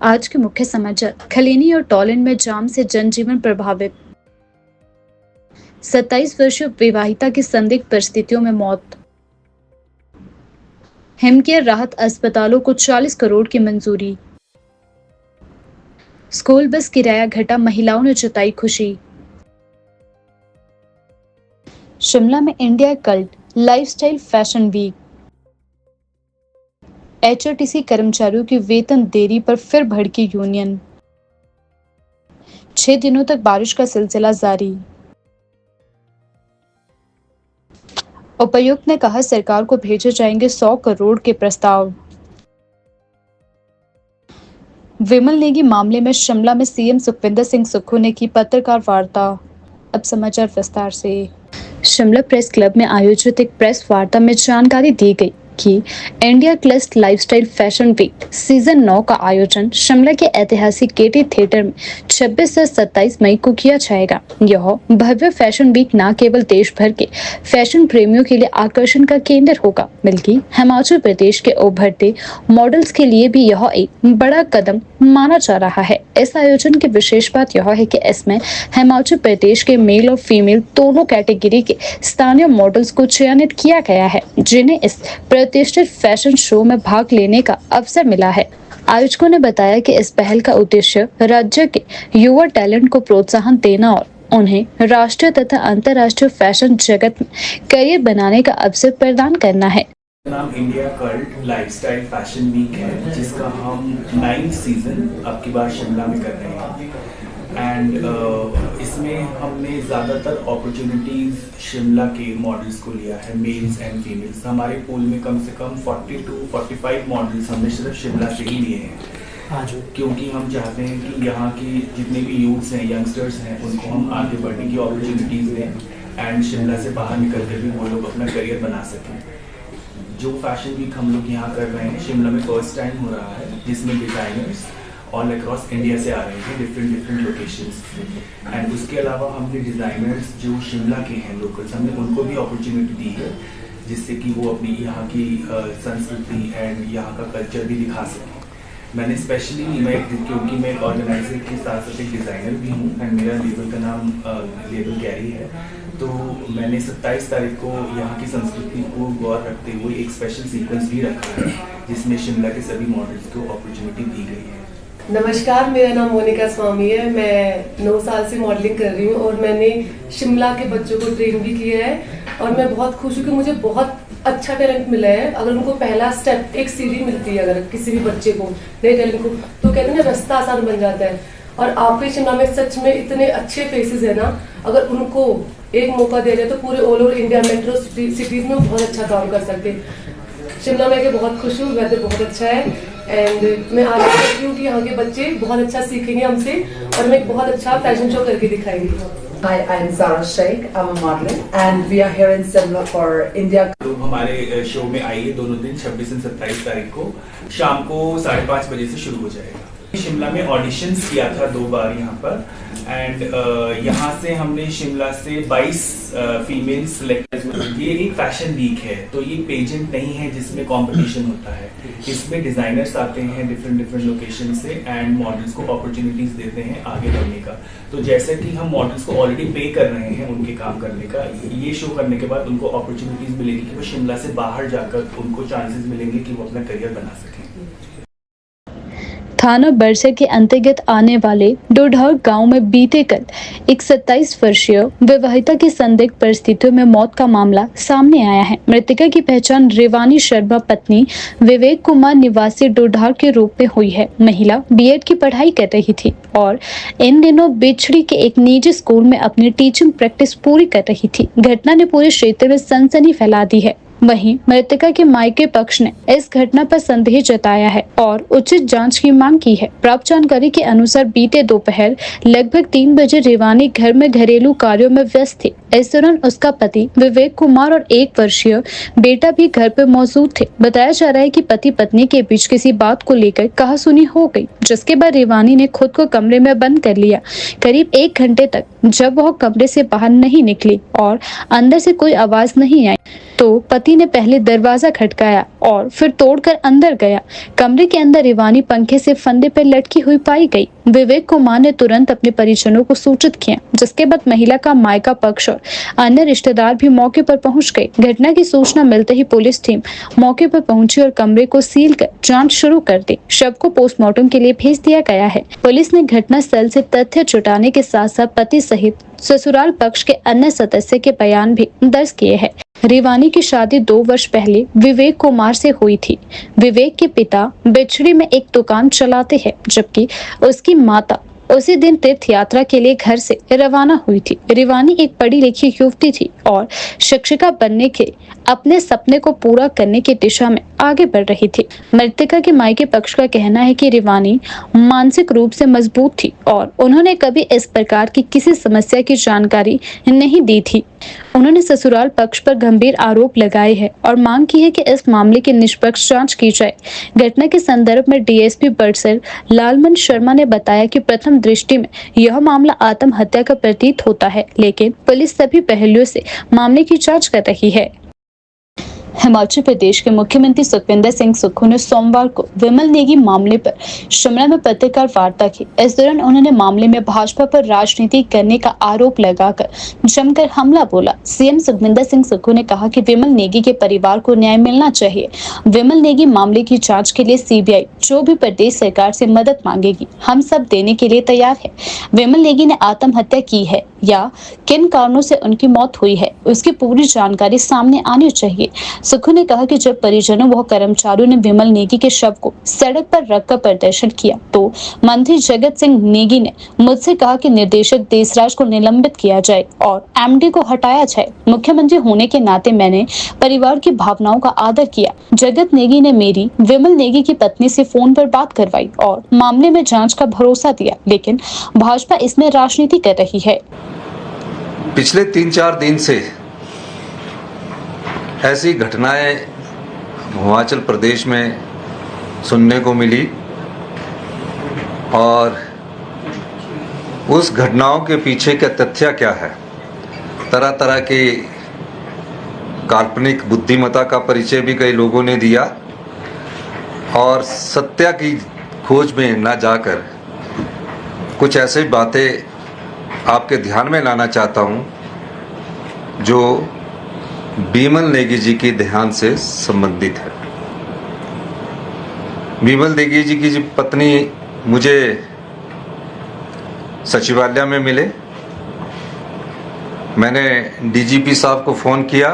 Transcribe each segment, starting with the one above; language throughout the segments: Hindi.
आज के मुख्य समाचार। खलेनी और टोलिन में जाम से जनजीवन प्रभावित। 27 वर्षीय विवाहिता की संदिग्ध परिस्थितियों में मौत। हिमकेयर राहत अस्पतालों को 40 करोड़ की मंजूरी। स्कूल बस किराया घटा, महिलाओं ने जताई खुशी। शिमला में India cult lifestyle fashion week. HRTC कर्मचारियों की वेतन देरी पर फिर भड़की यूनियन। 6 दिनों तक बारिश का सिलसिला जारी। उपायुक्त ने कहा सरकार को भेजे जाएंगे 100 करोड़ के प्रस्ताव। विमल नेगी मामले में शिमला में सीएम सुखविंदर सिंह सुक्खू ने की पत्रकार वार्ता। अब समाचार विस्तार से। शिमला प्रेस क्लब में आयोजित एक प्रेस वार्ता में जानकारी दी गई कि इंडिया क्लस्ट लाइफस्टाइल फैशन वीक सीजन 9 का आयोजन शिमला के ऐतिहासिक गेटी थिएटर में 26 से 27 मई को किया जाएगा। यह भव्य फैशन वीक न केवल देश भर के फैशन प्रेमियों के लिए आकर्षण का केंद्र होगा, बल्कि हिमाचल प्रदेश के उभरते मॉडल्स के लिए भी यह एक बड़ा कदम माना जा रहा है। इस आयोजन की विशेष बात यह है कि इसमें हिमाचल प्रदेश के मेल और फीमेल दोनों कैटेगरी के स्थानीय मॉडल्स को चयनित किया गया है, जिन्हें इस प्रतिष्ठित फैशन शो में भाग लेने का अवसर मिला है। आयोजकों ने बताया कि इस पहल का उद्देश्य राज्य के युवा टैलेंट को प्रोत्साहन देना और उन्हें राष्ट्रीय तथा अंतर्राष्ट्रीय फैशन जगत में करियर बनाने का अवसर प्रदान करना है। नाम India cult lifestyle fashion week है, जिसका हम 9th सीजन अब की बार शिमला में कर रहे हैं। एंड इसमें हमने ज़्यादातर अपॉर्चुनिटीज़ शिमला के मॉडल्स को लिया है, मेल्स एंड फीमेल्स। हमारे पूल में कम से कम 40 to 45 मॉडल्स हमने सिर्फ शिमला से ही लिए हैं, क्योंकि हम चाहते हैं कि यहाँ की जितने भी यूथ्स हैं, यंगस्टर्स हैं, उनको हम आगे बढ़ने की अपॉर्चुनिटीज़ दें एंड शिमला से बाहर निकल कर भी वो लोग अपना करियर बना सकें। जो फैशन वीक हम लोग यहाँ कर रहे हैं शिमला में फर्स्ट टाइम हो रहा है, जिसमें डिज़ाइनर्स ऑल अक्रॉस इंडिया से आ रहे हैं, डिफरेंट लोकेशंस से। एंड उसके अलावा हमने डिज़ाइनर्स जो शिमला के हैं लोकल्स, हमने उनको भी अपॉर्चुनिटी दी है, जिससे कि वो अपनी यहाँ की संस्कृति एंड यहाँ का कल्चर भी दिखा सकें। मैंने स्पेशली क्योंकि मैं एक ऑर्गेनाइजर के साथ साथ एक डिज़ाइनर भी हूँ एंड मेरा लेबल का नाम लेबल गैरी है, तो मैंने 27 तारीख को यहाँ की संस्कृति को गौर रखते हुए एक स्पेशल सीक्वेंस भी रखा है, जिसमें शिमला के सभी मॉडल्स को अपॉर्चुनिटी दी गई है। नमस्कार, मेरा नाम मोनिका स्वामी है। मैं 9 साल से मॉडलिंग कर रही हूँ और मैंने शिमला के बच्चों को ट्रेन भी किया है और मैं बहुत खुश हूँ कि मुझे बहुत अच्छा टैलेंट मिला है। अगर उनको पहला स्टेप, एक सीढ़ी मिलती है अगर किसी भी बच्चे को नए टैलेंट को, तो कहते हैं ना रास्ता आसान बन जाता है। और आपके शिमला में सच में इतने अच्छे फेसेस है ना, अगर उनको एक मौका दिया जाए तो पूरे all over India metro cities में बहुत अच्छा काम कर सकते हैं। शिमला में बहुत खुश हूँ, वेदर बहुत अच्छा है एंड मैं आशा करती हूँ कि यहाँ के बच्चे बहुत अच्छा सीखेंगे हमसे और मैं एक बहुत अच्छा फैशन शो करके दिखाएंगे। Hi, I'm Zara Sheikh. I'm a model, and we are here in Simla for India. तो हमारे शो में आइए दोनों दिन 26 और 27 तारीख को शाम को 5:30 बजे से शुरू हो जाएगा। शिमला में ऑडिशंस किया था 2 बार यहाँ पर एंड यहाँ से हमने शिमला से 22 फीमेल सिलेक्ट। ये एक फैशन वीक है, तो ये पेजेंट नहीं है जिसमें कंपटीशन होता है। इसमें डिजाइनर्स आते हैं डिफरेंट लोकेशन से एंड मॉडल्स को अपॉर्चुनिटीज देते हैं आगे बढ़ने का। तो जैसे कि हम मॉडल्स को ऑलरेडी पे कर रहे हैं उनके काम करने का, ये शो करने के बाद उनको अपॉर्चुनिटीज मिलेगी कि वो शिमला से बाहर जाकर उनको चांसेस मिलेंगे कि वो अपना करियर बना सकें। थाना बरसा के अंतर्गत आने वाले डोढार गांव में बीते कल एक 27 वर्षीय विवाहिता की संदिग्ध परिस्थितियों में मौत का मामला सामने आया है। मृतका की पहचान रेवानी शर्मा पत्नी विवेक कुमार निवासी डोढार के रूप में हुई है। महिला बीएड की पढ़ाई कर रही थी और इन दिनों बिछड़ी के एक निजी स्कूल में अपनी टीचिंग प्रैक्टिस पूरी कर रही थी। घटना ने पूरे क्षेत्र में सनसनी फैला दी है। वहीं मृतका के मायके पक्ष ने इस घटना पर संदेह जताया है और उचित जांच की मांग की है। प्राप्त जानकारी के अनुसार बीते दोपहर लगभग 3 बजे रेवानी घर में घरेलू कार्यों में व्यस्त थी। इस दौरान उसका पति विवेक कुमार और 1 वर्षीय बेटा भी घर पर मौजूद थे। बताया जा रहा है कि पति पत्नी के बीच किसी बात को लेकर कहासुनी हो गई, जिसके बाद रेवानी ने खुद को कमरे में बंद कर लिया। करीब 1 घंटे तक जब वह कमरे से बाहर नहीं निकली और अंदर से कोई आवाज नहीं आई, तो तो पति ने पहले दरवाजा खटकाया और फिर तोड़कर अंदर गया। कमरे के अंदर रिवानी पंखे से फंदे पर लटकी हुई पाई गई। विवेक कुमार ने तुरंत अपने परिजनों को सूचित किया, जिसके बाद महिला का मायका पक्ष और अन्य रिश्तेदार भी मौके पर पहुंच गए। घटना की सूचना मिलते ही पुलिस टीम मौके पर पहुंची और कमरे को सील कर जांच शुरू कर दी। शव को पोस्टमार्टम के लिए भेज दिया गया है। पुलिस ने घटना स्थल से तथ्य जुटाने के साथ साथ पति सहित ससुराल पक्ष के अन्य सदस्य के बयान भी दर्ज किए हैं। रिवानी की शादी 2 वर्ष पहले विवेक कुमार से हुई थी। विवेक के पिता बिछड़ी में एक दुकान चलाते हैं, जबकि उसकी माता उसी दिन तीर्थ यात्रा के लिए घर से रवाना हुई थी। रिवानी एक पढ़ी लिखी युवती थी और शिक्षिका बनने के अपने सपने को पूरा करने की दिशा में आगे बढ़ रही थी। मृतका के मायके पक्ष का कहना है कि रिवानी मानसिक रूप से मजबूत थी और उन्होंने कभी इस प्रकार की किसी समस्या की जानकारी नहीं दी थी। उन्होंने ससुराल पक्ष पर गंभीर आरोप लगाए हैं और मांग की है कि इस मामले की निष्पक्ष जांच की जाए। घटना के संदर्भ में डीएसपी बड़सर लालमन शर्मा ने बताया कि प्रथम दृष्टि में यह मामला आत्महत्या का प्रतीत होता है, लेकिन पुलिस सभी पहलुओं से मामले की जांच कर रही है। हिमाचल प्रदेश के मुख्यमंत्री सुखविंदर सिंह सुक्खू ने सोमवार को विमल नेगी मामले पर शिमला में पत्रकार वार्ता की। इस दौरान उन्होंने मामले में भाजपा पर राजनीति करने का आरोप लगाकर जमकर हमला बोला। सीएम सुखविंदर सिंह सुक्खू ने कहा कि विमल नेगी के परिवार को न्याय मिलना चाहिए। विमल नेगी मामले की जांच के लिए सीबीआई जो भी प्रदेश सरकार से मदद मांगेगी, हम सब देने के लिए तैयार है। विमल नेगी ने आत्महत्या की है या किन कारणों से उनकी मौत हुई है, उसकी पूरी जानकारी सामने आनी चाहिए। सुक्खू ने कहा कि जब परिजनों व कर्मचारियों ने विमल नेगी के शव को सड़क पर रखकर प्रदर्शन किया, तो मंत्री जगत सिंह नेगी ने मुझसे कहा कि निर्देशक देसराज को निलंबित किया जाए और एमडी को हटाया जाए। मुख्यमंत्री होने के नाते मैंने परिवार की भावनाओं का आदर किया। जगत नेगी ने मेरी विमल नेगी की पत्नी से फोन पर बात करवाई और मामले में जांच का भरोसा दिया, लेकिन भाजपा इसमें राजनीति कर रही है। पिछले 3-4 दिन से ऐसी घटनाएं हिमाचल प्रदेश में सुनने को मिली और उस घटनाओं के पीछे का तथ्य क्या है। तरह तरह की काल्पनिक बुद्धिमत्ता का परिचय भी कई लोगों ने दिया और सत्य की खोज में न जाकर कुछ ऐसी बातें आपके ध्यान में लाना चाहता हूं जो विमल नेगी जी की देहांत से संबंधित है। विमल नेगी जी की पत्नी मुझे सचिवालय में मिले। मैंने डीजीपी साहब को फ़ोन किया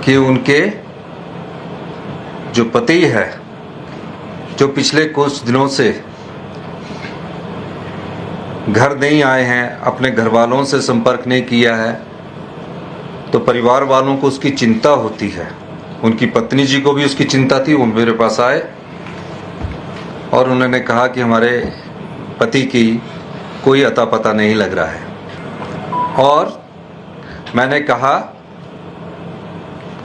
कि उनके जो पति है, जो पिछले कुछ दिनों से घर नहीं आए हैं, अपने घर वालों से संपर्क नहीं किया है, तो परिवार वालों को उसकी चिंता होती है। उनकी पत्नी जी को भी उसकी चिंता थी। वो मेरे पास आए और उन्होंने कहा कि हमारे पति की कोई अता पता नहीं लग रहा है। और मैंने कहा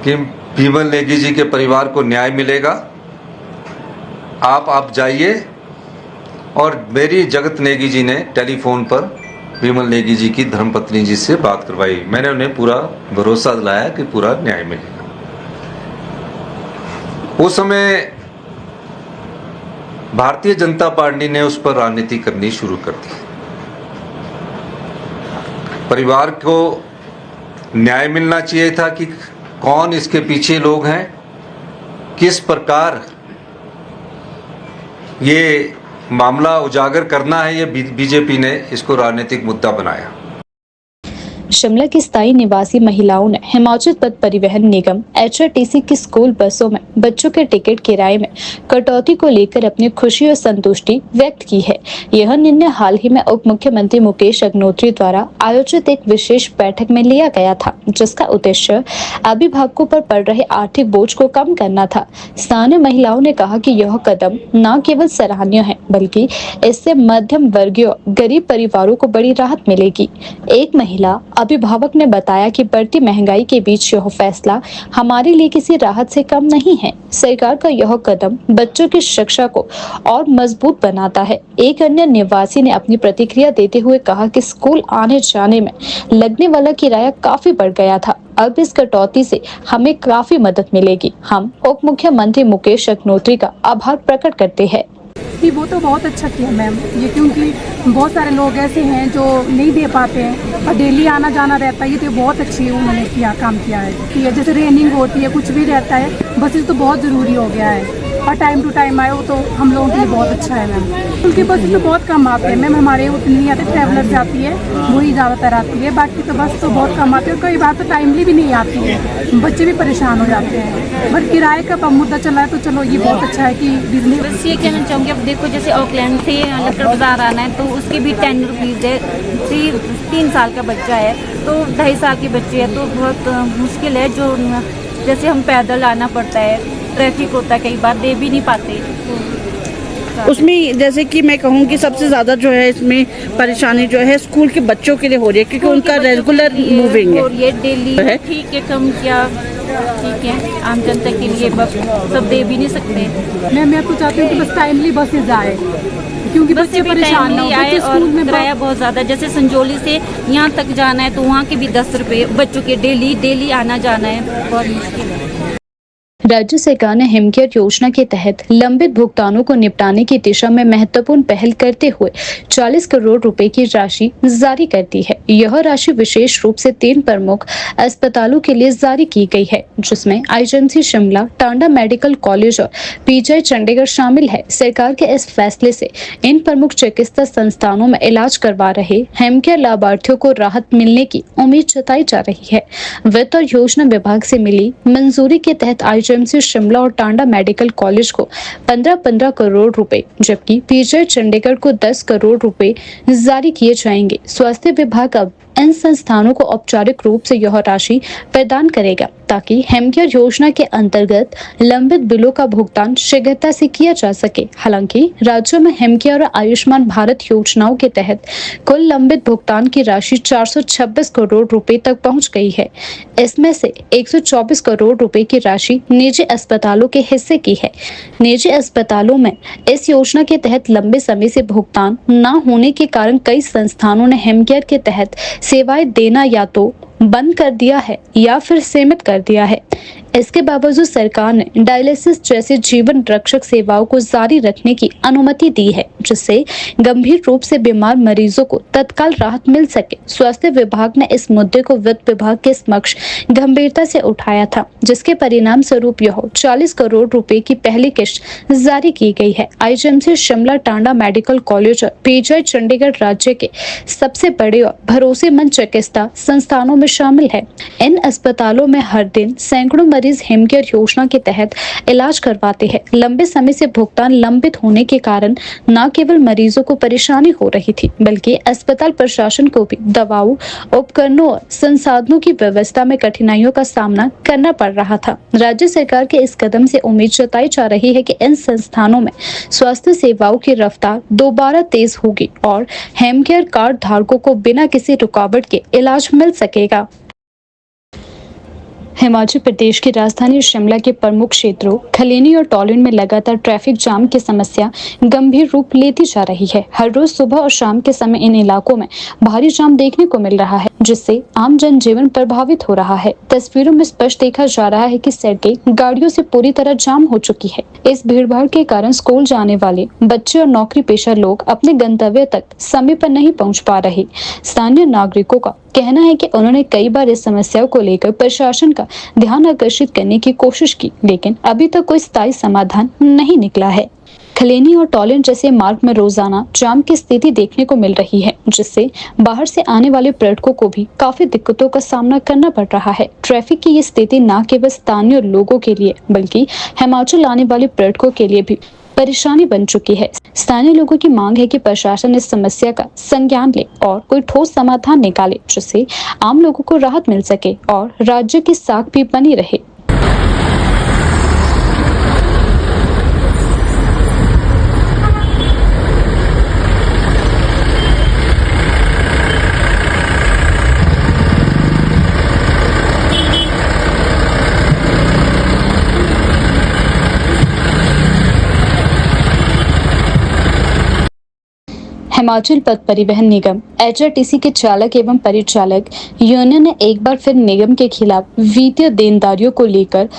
कि विमल नेगी जी के परिवार को न्याय मिलेगा, आप जाइए। और मेरी जगत नेगी जी ने टेलीफोन पर विमल नेगी जी की धर्मपत्नी जी से बात करवाई। मैंने उन्हें पूरा भरोसा दिलाया कि पूरा न्याय मिलेगा। उस समय भारतीय जनता पार्टी ने उस पर राजनीति करनी शुरू कर दी। परिवार को न्याय मिलना चाहिए था कि कौन इसके पीछे लोग हैं, किस प्रकार ये मामला उजागर करना है। ये बीजेपी ने इसको राजनीतिक मुद्दा बनाया। शिमला की स्थायी निवासी महिलाओं ने हिमाचल पथ परिवहन निगम एचआरटीसी की स्कूल बसों में बच्चों के टिकट किराए में कटौती को लेकर अपनी खुशी और संतुष्टि व्यक्त की है। यह निर्णय हाल ही में उप मुख्यमंत्री मुकेश अग्निहोत्री द्वारा आयोजित एक विशेष बैठक में लिया गया था, जिसका उद्देश्य अभिभावकों पर पड़ रहे आर्थिक बोझ को कम करना था। स्थानीय महिलाओं ने कहा कि यह कदम न केवल सराहनीय है, बल्कि इससे मध्यम वर्गीय गरीब परिवारों को बड़ी राहत मिलेगी। एक महिला अभिभावक ने बताया कि बढ़ती महंगाई के बीच यह फैसला हमारे लिए किसी राहत से कम नहीं है। सरकार का यह कदम बच्चों की शिक्षा को और मजबूत बनाता है। एक अन्य निवासी ने अपनी प्रतिक्रिया देते हुए कहा कि स्कूल आने जाने में लगने वाला किराया काफी बढ़ गया था। अब इस कटौती से हमें काफी मदद मिलेगी। हम उप मुख्यमंत्री मुकेश अग्निहोत्री का आभार प्रकट करते हैं। कि वो तो बहुत अच्छा किया मैम, ये क्योंकि बहुत सारे लोग ऐसे हैं जो नहीं दे पाते हैं और डेली आना जाना रहता है। ये तो बहुत अच्छी उन्होंने काम किया है कि जैसे रेनिंग होती है, कुछ भी रहता है, बसेस तो बहुत ज़रूरी हो गया है और टाइम टू टाइम आए वो तो हम लोगों के लिए बहुत अच्छा है मैम। उनकी बसेस तो बहुत कम आते हैं मैम, हमारे उतनी नहीं आते, ट्रैवलर्स आती है वही ज़्यादातर आती है, बाकी तो बस तो बहुत कम आती है और कई बार तो टाइमली भी नहीं आती है, बच्चे भी परेशान हो जाते हैं। बट किराए का मुद्दा चला है तो चलो ये बहुत अच्छा है कि बिजली। बस ये कहना चाहूँगी, अब देखो जैसे ऑकलैंड से लक्कड़ बाजार आना है तो उसकी भी 10 रुपीज़ है। 3 साल का बच्चा है तो 2.5 साल की बच्ची है तो बहुत मुश्किल है। जो जैसे हम पैदल आना पड़ता है, ट्रैफिक होता है, कई बार दे भी नहीं पाते। उसमें जैसे कि मैं कहूँ कि सबसे ज़्यादा जो है इसमें परेशानी जो है स्कूल के बच्चों के लिए हो रही है, क्योंकि उनका रेगुलर मूविंग है। और ये डेली ठीक है, कम किया ठीक है, आम जनता के लिए बस सब दे भी नहीं सकते। मैं तो चाहती हूँ कि बस टाइमली बसेज आए, क्योंकि बच्चे परेशान ना हो। आए स्कूल और में किराया बहुत ज़्यादा, जैसे संजोली से यहाँ तक जाना है तो वहाँ के भी 10 रुपये बच्चों के डेली आना जाना है, बहुत मुश्किल है। राज्य सरकार ने हिमकेयर योजना के तहत लंबित भुगतानों को निपटाने की दिशा में महत्वपूर्ण पहल करते हुए 40 करोड़ रुपए की राशि जारी कर दी है। यह राशि विशेष रूप से 3 प्रमुख अस्पतालों के लिए जारी की गई है, जिसमें IGMC Shimla, Tanda medical college और पीजीआई चंडीगढ़ शामिल है। सरकार के इस फैसले से इन प्रमुख चिकित्सा संस्थानों में इलाज करवा रहे हिमकेयर लाभार्थियों को राहत मिलने की उम्मीद जताई जा रही है। वित्त और योजना विभाग से मिली मंजूरी के तहत आईजीएमसी शिमला और टांडा मेडिकल कॉलेज को 15-15 करोड़ रुपए, जबकि पीजीआई चंडीगढ़ को 10 करोड़ रुपए जारी किए जाएंगे। स्वास्थ्य विभाग अब इन संस्थानों को औपचारिक रूप से यह राशि प्रदान करेगा ताकि हिमकेयर योजना के अंतर्गत लंबित बिलों का भुगतान शीघ्रता से किया जा सके। हालांकि राज्यों में हिमकेयर और आयुष्मान भारत योजनाओं के तहत कुल लंबित भुगतान की राशि 426 करोड़ रुपए तक पहुंच गई है। इसमें से 124 करोड़ रुपए की राशि निजी अस्पतालों के हिस्से की है। निजी अस्पतालों में इस योजना के तहत लंबे समय से भुगतान न होने के कारण कई संस्थानों ने हिमकेयर के तहत सेवाएं देना या तो बंद कर दिया है या फिर सीमित कर दिया है। इसके बावजूद सरकार ने डायलिसिस जैसी जीवन रक्षक सेवाओं को जारी रखने की अनुमति दी है, जिससे गंभीर रूप से बीमार मरीजों को तत्काल राहत मिल सके। स्वास्थ्य विभाग ने इस मुद्दे को वित्त विभाग के समक्ष गंभीरता से उठाया था, जिसके परिणाम स्वरूप यह 40 करोड़ रुपए की पहली किश्त जारी की गई है। IGMC Shimla, Tanda medical college और पीजीआई चंडीगढ़ राज्य के सबसे बड़े और भरोसेमंद चिकित्सा संस्थानों में शामिल है। इन अस्पतालों में हर दिन सैकड़ों मरीज हिमकेयर योजना के तहत इलाज करवाते हैं। लंबे समय से भुगतान लंबित होने के कारण न केवल मरीजों को परेशानी हो रही थी, बल्कि अस्पताल प्रशासन को भी दवाओं, उपकरणों और संसाधनों की व्यवस्था में कठिनाइयों का सामना करना पड़ रहा था। राज्य सरकार के इस कदम से उम्मीद जताई जा रही है कि इन संस्थानों में स्वास्थ्य सेवाओं की रफ्तार दोबारा तेज होगी और हिमकेयर कार्ड धारकों को बिना किसी रुकावट के इलाज मिल सकेगा। हिमाचल प्रदेश की राजधानी शिमला के प्रमुख क्षेत्रों खलेनी और टॉलिन में लगातार ट्रैफिक जाम की समस्या गंभीर रूप लेती जा रही है। हर रोज सुबह और शाम के समय इन इलाकों में भारी जाम देखने को मिल रहा है, जिससे आम जनजीवन प्रभावित हो रहा है। तस्वीरों में स्पष्ट देखा जा रहा है कि सड़कें गाड़ियों से पूरी तरह जाम हो चुकी है। इस भीड़भाड़ के कारण स्कूल जाने वाले बच्चे और नौकरी पेशा लोग अपने गंतव्य तक समय पर नहीं पहुंच पा रहे। स्थानीय नागरिकों का कहना है कि उन्होंने कई बार इस समस्या को लेकर प्रशासन का ध्यान आकर्षित करने की कोशिश की, लेकिन अभी तक कोई स्थायी समाधान नहीं निकला है। खलेनी और टॉलिन जैसे मार्ग में रोजाना जाम की स्थिति देखने को मिल रही है, जिससे बाहर से आने वाले पर्यटकों को भी काफी दिक्कतों का सामना करना पड़ रहा है। ट्रैफिक की ये स्थिति न केवल स्थानीय लोगों के लिए बल्कि हिमाचल आने वाले पर्यटकों के लिए भी परेशानी बन चुकी है। स्थानीय लोगों की मांग है कि प्रशासन इस समस्या का संज्ञान ले और कोई ठोस समाधान निकाले, जिससे आम लोगों को राहत मिल सके और राज्य की साख भी बनी रहे। हिमाचल पथ परिवहन निगम HRTC के चालक एवं परिचालक यूनियन ने एक बार फिर निगम के खिलाफ वित्तीय देनदारियों को लेकर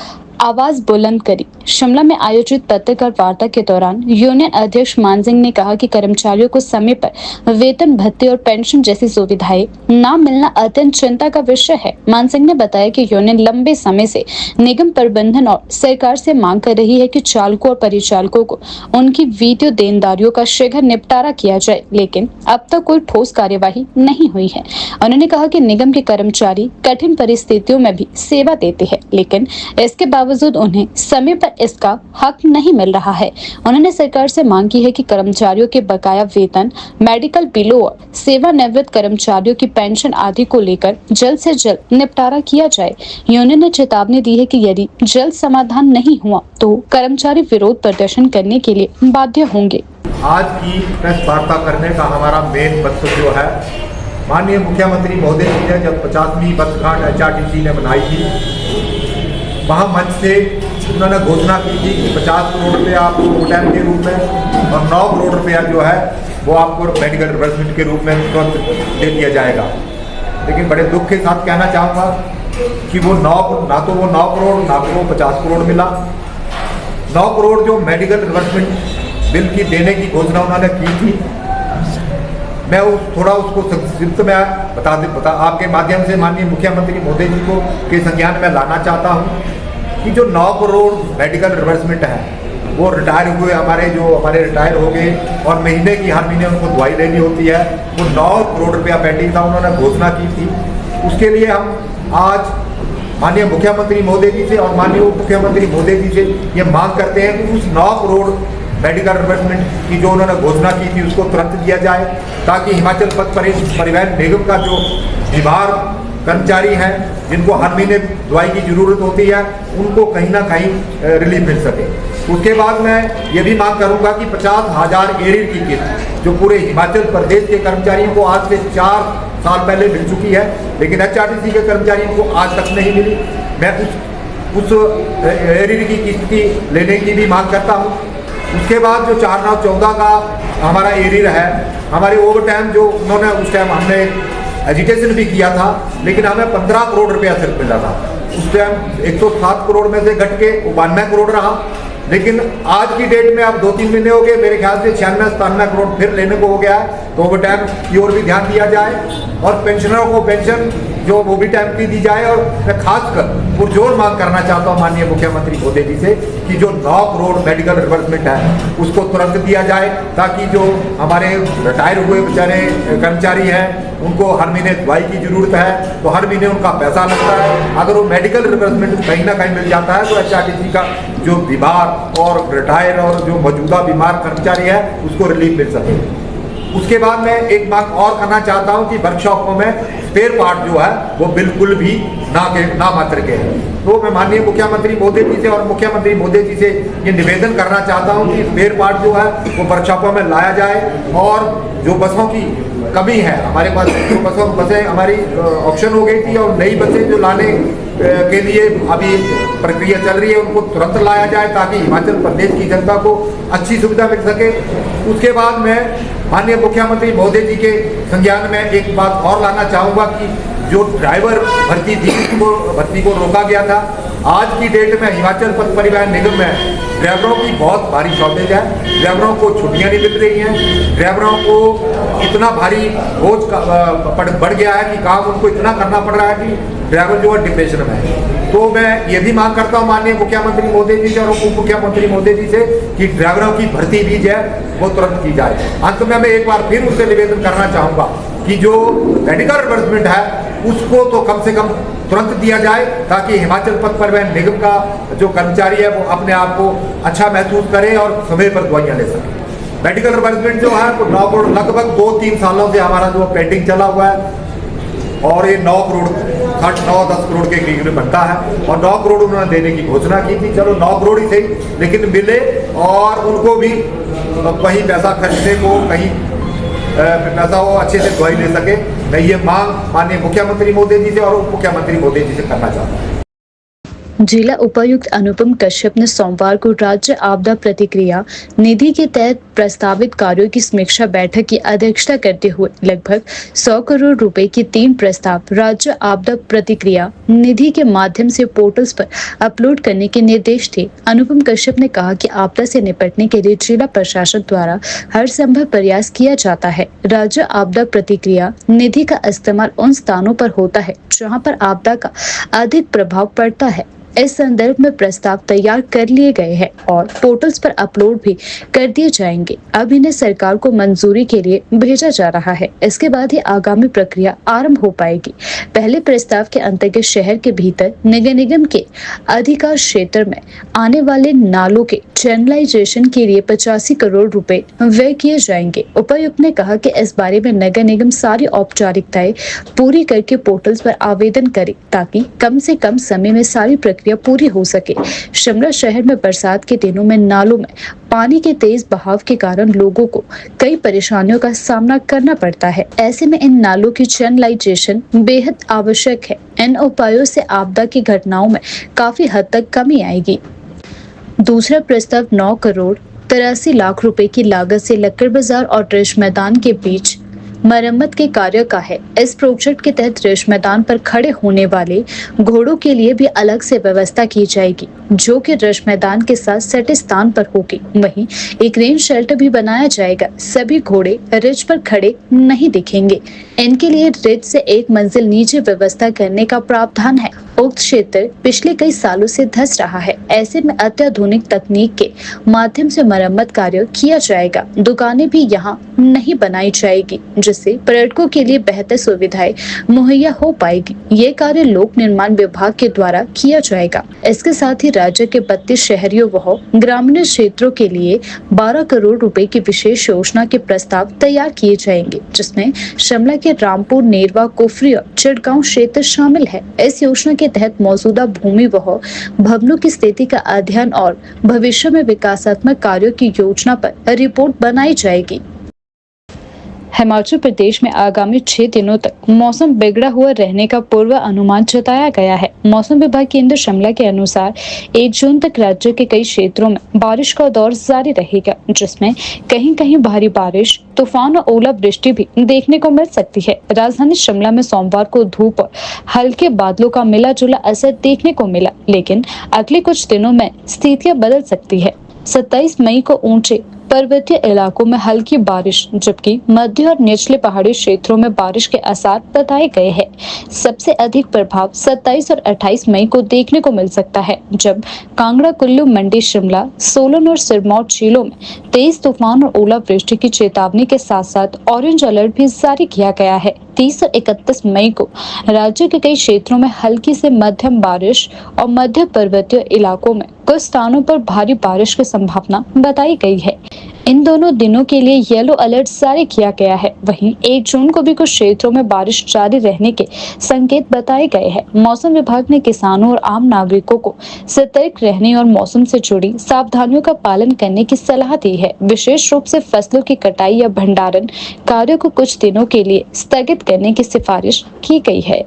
आवाज बुलंद करी। शिमला में आयोजित पत्रकार वार्ता के दौरान यूनियन अध्यक्ष मान सिंह ने कहा कि कर्मचारियों को समय पर वेतन भत्ते और पेंशन जैसी सुविधाएं न मिलना अत्यंत चिंता का विषय है। मान सिंह ने बताया कि यूनियन लंबे समय से निगम प्रबंधन और सरकार से मांग कर रही है कि चालकों और परिचालकों को उनकी वित्तीय देनदारियों का शीघ्र निपटारा किया जाए, लेकिन अब तक कोई ठोस कार्यवाही नहीं हुई है। उन्होंने कहा कि निगम के कर्मचारी कठिन परिस्थितियों में भी सेवा देते हैं, लेकिन इसके बावजूद उन्हें समय पर इसका हक नहीं मिल रहा है। उन्होंने सरकार से मांग की है कि कर्मचारियों के बकाया वेतन, मेडिकल बिलों और सेवानिवृत्त कर्मचारियों की पेंशन आदि को लेकर जल्द से जल्द निपटारा किया जाए। यूनियन ने चेतावनी दी है कि यदि जल्द समाधान नहीं हुआ तो कर्मचारी विरोध प्रदर्शन करने के लिए बाध्य होंगे। आज की प्रेस वार्ता करने का हमारा मेन मकसद जो है, माननीय मुख्यमंत्री महोदय जी ने जब 50वीं वर्षगांठ HRTC ने मनाई थी, वहाँ मंच से उन्होंने घोषणा की थी कि 50 करोड़ रुपया आपको ओवरटाइम के रूप में और 9 करोड़ रुपया जो है वो आपको मेडिकल रिवर्समेंट के रूप में तुरंत दे दिया जाएगा। लेकिन बड़े दुख के साथ कहना चाहूँगा कि वो ना तो वो 9 करोड़ ना तो वो 50 करोड़ मिला। 9 करोड़ जो मेडिकल रिवर्समेंट बिल की देने की घोषणा उन्होंने की थी, मैं थोड़ा उसको संक्षिप्त में बता आपके माध्यम से माननीय मुख्यमंत्री महोदय जी को के संज्ञान में लाना चाहता हूँ कि जो 9 करोड़ मेडिकल रिवर्समेंट है वो रिटायर हुए हमारे रिटायर हो गए और महीने की हर महीने उनको दवाई लेनी होती है, वो 9 करोड़ रुपया पेंडिंग था, उन्होंने घोषणा की थी। उसके लिए हम आज माननीय मुख्यमंत्री महोदय जी से और माननीय उप मुख्यमंत्री महोदय जी से ये मांग करते हैं कि उस 9 करोड़ मेडिकल रिवर्समेंट की जो उन्होंने घोषणा की थी उसको तुरंत दिया जाए, ताकि हिमाचल पथ परिवहन निगम का जो बीमार कर्मचारी हैं जिनको हर महीने दवाई की ज़रूरत होती है उनको कहीं ना कहीं रिलीफ मिल सके। उसके बाद मैं ये भी मांग करूंगा कि 50,000 एरियर की किस्त जो पूरे हिमाचल प्रदेश के कर्मचारियों को आज से 4 साल पहले मिल चुकी है, लेकिन HRTC के कर्मचारियों को आज तक नहीं मिली। मैं उस एरियर की किस्त की लेने की भी मांग करता हूँ। उसके बाद जो 4/9/14 का हमारा एरियर है, हमारे ओवर टाइम जो उन्होंने उस टाइम हमने एजिटेशन भी किया था, लेकिन हमें 15 करोड़ रुपया सिर्फ मिला था। उस टाइम 107 करोड़ में से घट के 92 करोड़ रहा, लेकिन आज की डेट में अब 2-3 महीने हो गए, मेरे ख्याल से 96-97 करोड़ फिर लेने को हो गया है। तो ओवर टाइम की ओर भी ध्यान दिया जाए और पेंशनरों को पेंशन जो वो भी टाइम की दी जाए। और मैं खासकर पुरजोर मांग करना चाहता हूँ माननीय मुख्यमंत्री महोदय जी से कि जो 9 करोड़ मेडिकल रिवर्समेंट है उसको तुरंत दिया जाए, ताकि जो हमारे रिटायर हुए बेचारे कर्मचारी हैं उनको हर महीने दवाई की जरूरत है, तो हर महीने उनका पैसा लगता है। अगर वो मेडिकल रिवर्समेंट कहीं ना कहीं मिल जाता है तो HRTC का जो बीमार और रिटायर और जो मौजूदा बीमार कर्मचारी है उसको रिलीफ मिल सके। उसके बाद मैं एक बात और करना चाहता हूं कि वर्कशॉपों में स्पेयर पार्ट जो है वो बिल्कुल भी ना मात्र के हैं। तो मैं माननीय मुख्यमंत्री महोदय जी से और मुख्यमंत्री महोदय जी से ये निवेदन करना चाहता हूं कि स्पेयर पार्ट जो है वो वर्कशॉपों में लाया जाए। और जो बसों की कमी है हमारे पास, जो बसें हमारी ऑप्शन हो गई थी और नई बसें जो लाने के लिए अभी प्रक्रिया चल रही है उनको तुरंत लाया जाए, ताकि हिमाचल प्रदेश की जनता को अच्छी सुविधा मिल सके। उसके बाद मैं माननीय मुख्यमंत्री महोदय जी के संज्ञान में एक बात और लाना चाहूँगा कि जो ड्राइवर भर्ती थी भर्ती को रोका गया था। आज की डेट में हिमाचल पथ परिवहन निगम में ड्राइवरों की बहुत भारी शॉर्टेज है, ड्राइवरों को छुट्टियां नहीं मिल रही हैं, ड्राइवरों को इतना भारी बोझ बढ़ गया है कि काम उनको इतना करना पड़ रहा है कि ड्राइवर जो है डिप्रेशन में है। तो मैं ये भी मांग करता हूँ माननीय मुख्यमंत्री महोदय जी से और उप मुख्यमंत्री महोदय जी से कि ड्राइवरों की भर्ती भी जो है वो तुरंत की जाए। अंत में मैं एक बार फिर उनसे निवेदन करना चाहूँगा कि जो मेडिकल रिवर्समेंट है उसको तो कम से कम तुरंत दिया जाए, ताकि हिमाचल पथ परिवहन निगम का जो कर्मचारी है वो अपने आप को अच्छा महसूस करे और समय पर दवाइयाँ ले सके। मेडिकल रिवर्समेंट जो है वो 9 करोड़ लगभग 2-3 सालों से हमारा जो पेंडिंग चला हुआ है और ये 9 करोड़ 9-10 करोड़ के करीब में बनता है और 9 करोड़ उन्होंने देने की घोषणा की थी। चलो 9 करोड़ ही सही, लेकिन मिले और उनको भी कहीं पैसा खर्चने को कहीं पैसा वो अच्छे से दवाई ले सके। मैं ये मांग माननीय मुख्यमंत्री महोदय जी से और उप मुख्यमंत्री महोदय जी से करना चाहता हूँ। जिला उपायुक्त अनुपम कश्यप ने सोमवार को राज्य आपदा प्रतिक्रिया निधि के तहत प्रस्तावित कार्यों की समीक्षा बैठक की अध्यक्षता करते हुए लगभग 100 करोड़ रुपए के 3 प्रस्ताव राज्य आपदा प्रतिक्रिया निधि के माध्यम से पोर्टल्स पर अपलोड करने के निर्देश थे। अनुपम कश्यप ने कहा कि आपदा से निपटने के लिए जिला प्रशासन द्वारा हर संभव प्रयास किया जाता है। राज्य आपदा प्रतिक्रिया निधि का इस्तेमाल उन स्थानों पर होता है जहां पर आपदा का अधिक प्रभाव पड़ता है। इस संदर्भ में प्रस्ताव तैयार कर लिए गए हैं और पोर्टल्स पर अपलोड भी कर दिए जाएंगे। अब इन्हें सरकार को मंजूरी के लिए भेजा जा रहा है। इसके बाद ही आगामी प्रक्रिया आरंभ हो पाएगी। पहले प्रस्ताव के अंतर्गत शहर के भीतर नगर निगम के अधिकार क्षेत्र में आने वाले नालों के चैनलाइजेशन के लिए 85 करोड़ रुपए व्यय किए जाएंगे। उपायुक्त ने कहा कि इस बारे में नगर निगम सारी औपचारिकताएं पूरी करके पोर्टल्स पर आवेदन करे ताकि कम से कम समय में सारी प्रक्रिया पूरी हो सके। शिमला शहर में बरसात के दिनों में नालों में पानी के तेज बहाव के कारण लोगों को कई परेशानियों का सामना करना पड़ता है। ऐसे में इन नालों की चैनलाइजेशन बेहद आवश्यक है। इन उपायों से आपदा की घटनाओं में काफी हद तक कमी आएगी। दूसरा प्रस्ताव 9 करोड़ 83 लाख रुपए की लागत से लक्कड़ बाजार और रेश मैदान के बीच मरम्मत के कार्य का है। इस प्रोजेक्ट के तहत रेश मैदान पर खड़े होने वाले घोड़ों के लिए भी अलग से व्यवस्था की जाएगी, जो कि रेश मैदान के साथ सटे स्थान पर होगी। वहीं एक रेन शेल्टर भी बनाया जाएगा। सभी घोड़े रिज पर खड़े नहीं दिखेंगे। इनके लिए रिज से एक मंजिल नीचे व्यवस्था करने का प्रावधान है। उक्त क्षेत्र पिछले कई सालों से धंस रहा है। ऐसे में अत्याधुनिक तकनीक के माध्यम से मरम्मत कार्य किया जाएगा। दुकानें भी यहां नहीं बनाई जाएगी, जिससे पर्यटकों के लिए बेहतर सुविधाएं मुहैया हो पाएगी। ये कार्य लोक निर्माण विभाग के द्वारा किया जाएगा। इसके साथ ही राज्य के 32 शहरियों व ग्रामीण क्षेत्रों के लिए 12 करोड़ रुपए की विशेष योजना के प्रस्ताव तैयार किए जाएंगे, जिसमें शिमला के रामपुर, नेरवा, कुफरी और चिड़गांव क्षेत्र शामिल है। इस योजना के तहत मौजूदा भूमि व भवनों की स्थिति का अध्ययन और भविष्य में विकासात्मक कार्यों की योजना पर रिपोर्ट बनाई जाएगी। हिमाचल प्रदेश में आगामी 6 दिनों तक मौसम बिगड़ा हुआ रहने का पूर्व अनुमान जताया गया है। मौसम विभाग केंद्र शिमला के अनुसार 1 जून तक राज्य के कई क्षेत्रों में बारिश का दौर जारी रहेगा, जिसमें कहीं कहीं भारी बारिश, तूफान और ओलावृष्टि भी देखने को मिल सकती है। राजधानी शिमला में सोमवार को धूप और हल्के बादलों का मिला जुला असर देखने को मिला, लेकिन अगले कुछ दिनों में स्थितियां बदल सकती है। 27 मई को ऊंचे पर्वतीय इलाकों में हल्की बारिश, जबकि मध्य और निचले पहाड़ी क्षेत्रों में बारिश के आसार बताए गए हैं। सबसे अधिक प्रभाव 27 और 28 मई को देखने को मिल सकता है, जब कांगड़ा, कुल्लू, मंडी, शिमला, सोलन और सिरमौर जिलों में तेज तूफान और ओलावृष्टि की चेतावनी के साथ साथ ऑरेंज अलर्ट भी जारी किया गया है। 30 और 31 मई को राज्य के कई क्षेत्रों में हल्की से मध्यम बारिश और मध्य पर्वतीय इलाकों में कुछ स्थानों पर भारी बारिश की संभावना बताई गई है। इन दोनों दिनों के लिए येलो अलर्ट जारी किया गया है। वहीं 1 जून को भी कुछ क्षेत्रों में बारिश जारी रहने के संकेत बताए गए हैं। मौसम विभाग ने किसानों और आम नागरिकों को सतर्क रहने और मौसम से जुड़ी सावधानियों का पालन करने की सलाह दी है। विशेष रूप से फसलों की कटाई या भंडारण कार्यों को कुछ दिनों के लिए स्थगित करने की सिफारिश की गई है।